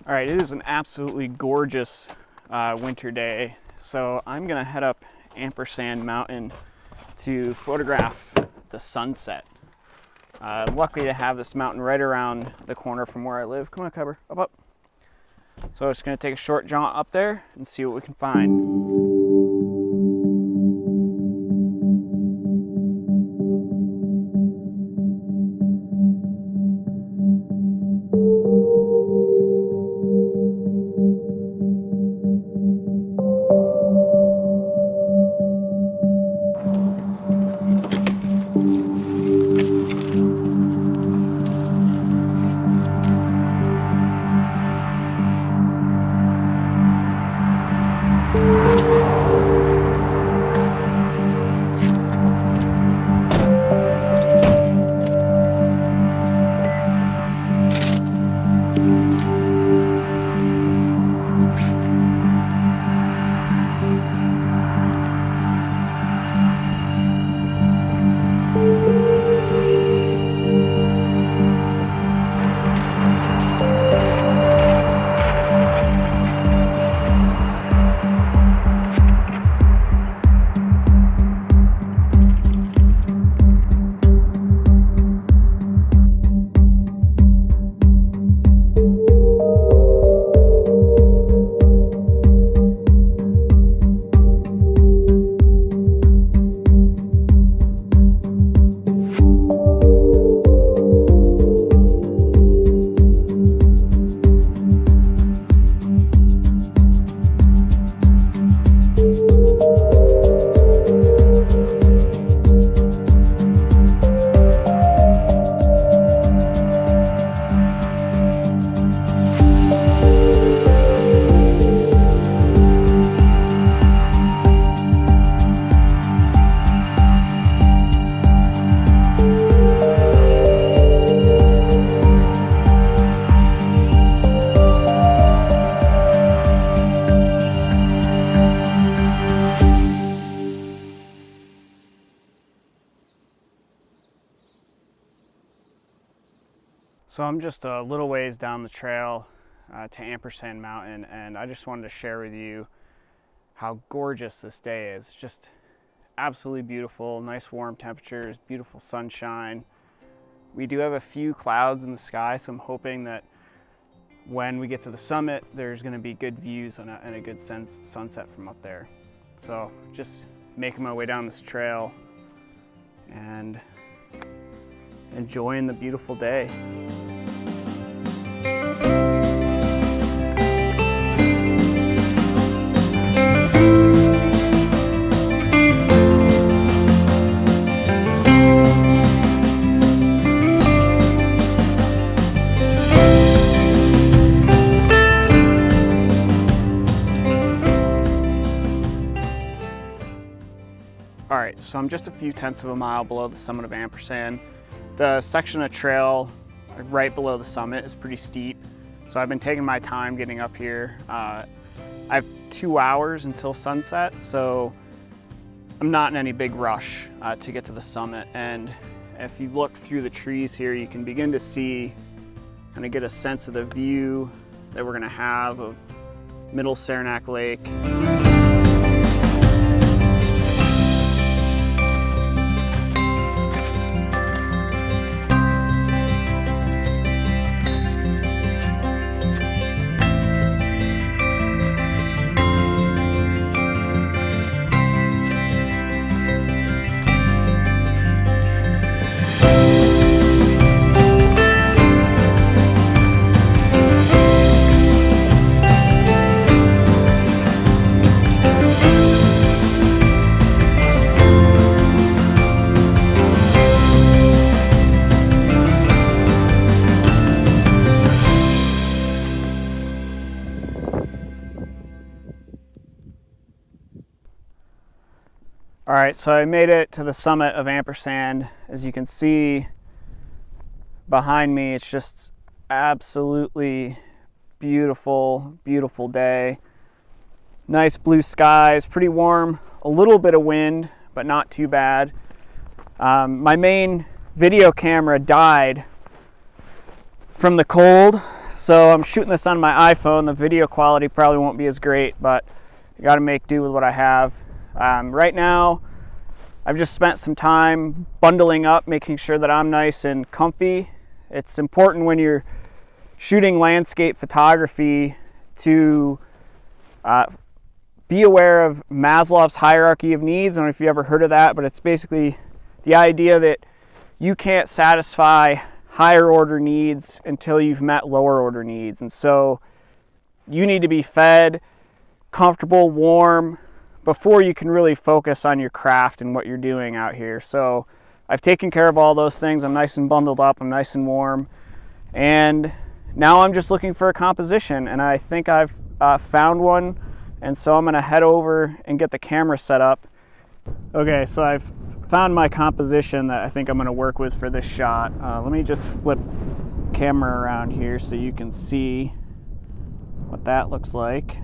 All right, it is an absolutely gorgeous winter day, so I'm gonna head up Ampersand Mountain to photograph the sunset. Luckily to have this mountain right around the corner from where I live. Come on, Cubber, up. So I'm just gonna take a short jaunt up there and see what we can find. So I'm just a little ways down the trail to Ampersand Mountain, and I just wanted to share with you how gorgeous this day is. Just absolutely beautiful, nice warm temperatures, beautiful sunshine. We do have a few clouds in the sky, so I'm hoping that when we get to the summit, there's going to be good views and a good sunset from up there. So just making my way down this trail and enjoying the beautiful day. All right, so I'm just a few tenths of a mile below the summit of Ampersand. The section of trail right below the summit is pretty steep, so I've been taking my time getting up here. I have 2 hours until sunset, so I'm not in any big rush to get to the summit. And if you look through the trees here, you can begin to see, kind of get a sense of the view that we're gonna have of Middle Saranac Lake. All right, so I made it to the summit of Ampersand. As you can see behind me, it's just absolutely beautiful, beautiful day. Nice blue skies, pretty warm, a little bit of wind, but not too bad. My main video camera died from the cold, So I'm shooting this on my iPhone. The video quality probably won't be as great, but I got to make do with what I have. Right now, I've just spent some time bundling up, making sure that I'm nice and comfy. It's important when you're shooting landscape photography to be aware of Maslow's hierarchy of needs. I don't know if you ever heard of that, but it's basically the idea that you can't satisfy higher order needs until you've met lower order needs. And so you need to be fed, comfortable, warm, before you can really focus on your craft and what you're doing out here. So I've taken care of all those things. I'm nice and bundled up, I'm nice and warm. And now I'm just looking for a composition, and I think I've found one. And so I'm gonna head over and get the camera set up. Okay, so I've found my composition that I think I'm gonna work with for this shot. Let me just flip camera around here so you can see what that looks like.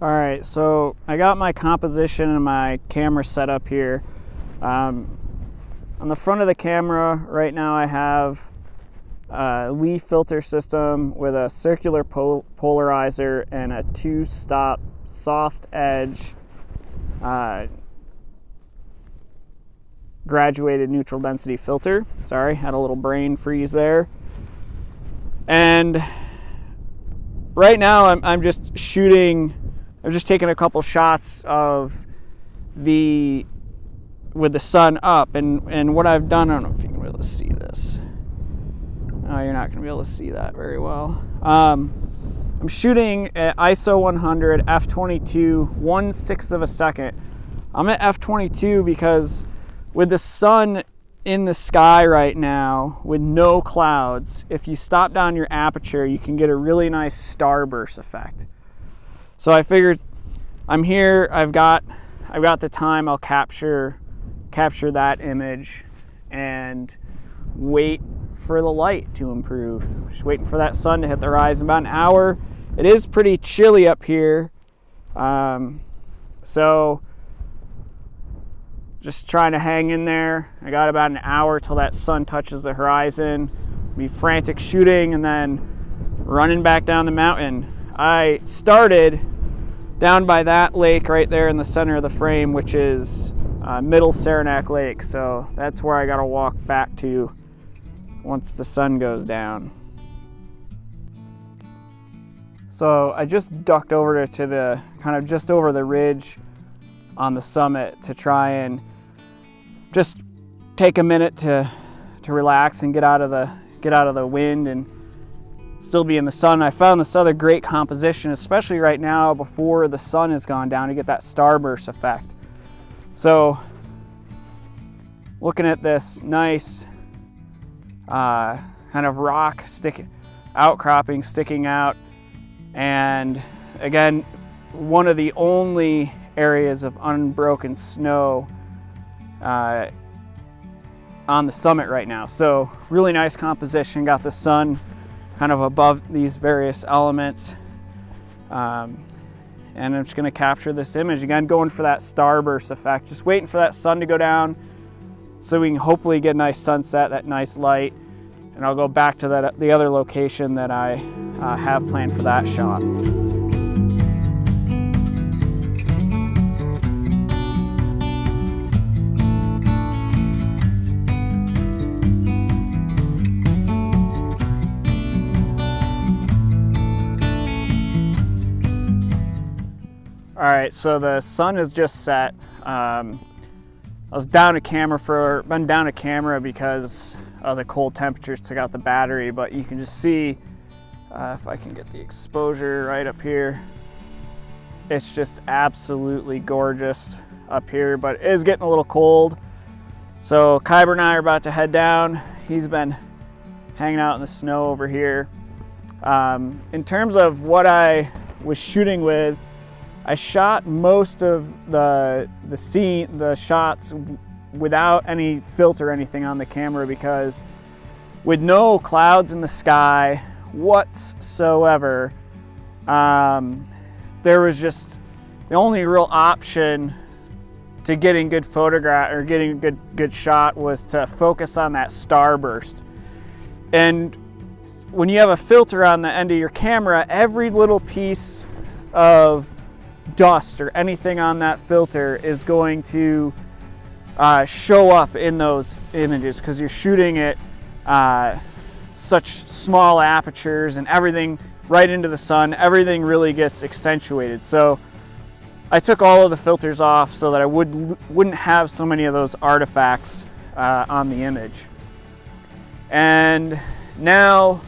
All right, so I got my composition and my camera set up here. On the front of the camera right now I have a leaf filter system with a circular polarizer and a 2-stop soft edge graduated neutral density filter. Sorry, had a little brain freeze there. And right now I'm just shooting, I'm just taking a couple shots of with the sun up, and what I've done, I don't know if you can be able to see this. No, you're not going to be able to see that very well. I'm shooting at ISO 100, f22, 1/6 of a second. I'm at f22 because with the sun in the sky right now, with no clouds, if you stop down your aperture, you can get a really nice starburst effect. So I figured I'm here, I've got the time, I'll capture that image and wait for the light to improve. Just waiting for that sun to hit the horizon. About an hour. It is pretty chilly up here, so just trying to hang in there. I got about an hour till that sun touches the horizon. Be frantic shooting and then running back down the mountain. I started down by that lake right there in the center of the frame, which is middle Saranac Lake, so that's where I gotta walk back to once the sun goes down. So I just ducked over to the kind of just over the ridge on the summit to try and just take a minute to relax and get out of the wind and still be in the sun. I found this other great composition, especially right now before the sun has gone down, to get that starburst effect. So looking at this nice kind of rock outcropping sticking out, and again, one of the only areas of unbroken snow on the summit right now. So really nice composition, got the sun kind of above these various elements, and I'm just going to capture this image again, going for that starburst effect, just waiting for that sun to go down so we can hopefully get a nice sunset, that nice light, and I'll go back to the other location that I have planned for that shot. All right, so the sun has just set. I was been down a camera because of the cold temperatures took out the battery, but you can just see, if I can get the exposure right up here, it's just absolutely gorgeous up here, but it is getting a little cold. So Kyber and I are about to head down. He's been hanging out in the snow over here. In terms of what I was shooting with, I shot most of the shots without any filter or anything on the camera, because with no clouds in the sky whatsoever, there was just the only real option to getting good photograph or getting a good shot was to focus on that starburst. And when you have a filter on the end of your camera, every little piece of dust or anything on that filter is going to show up in those images because you're shooting at such small apertures and everything right into the sun. Everything really gets accentuated. So I took all of the filters off so that I wouldn't have so many of those artifacts on the image. And now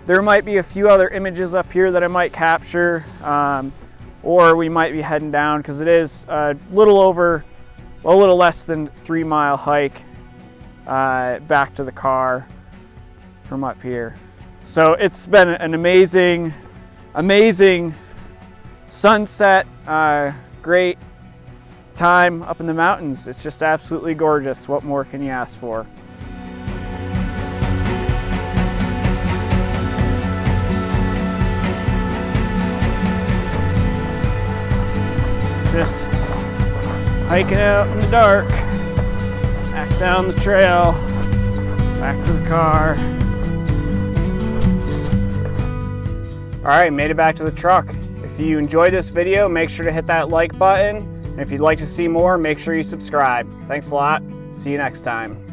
there might be a few other images up here that I might capture, or we might be heading down because it is a little less than 3 mile hike back to the car from up here. So it's been an amazing sunset, great time up in the mountains. It's just absolutely gorgeous. What more can you ask for? Just hiking out in the dark, back down the trail, back to the car. All right, made it back to the truck. If you enjoyed this video, make sure to hit that like button. And if you'd like to see more, make sure you subscribe. Thanks a lot. See you next time.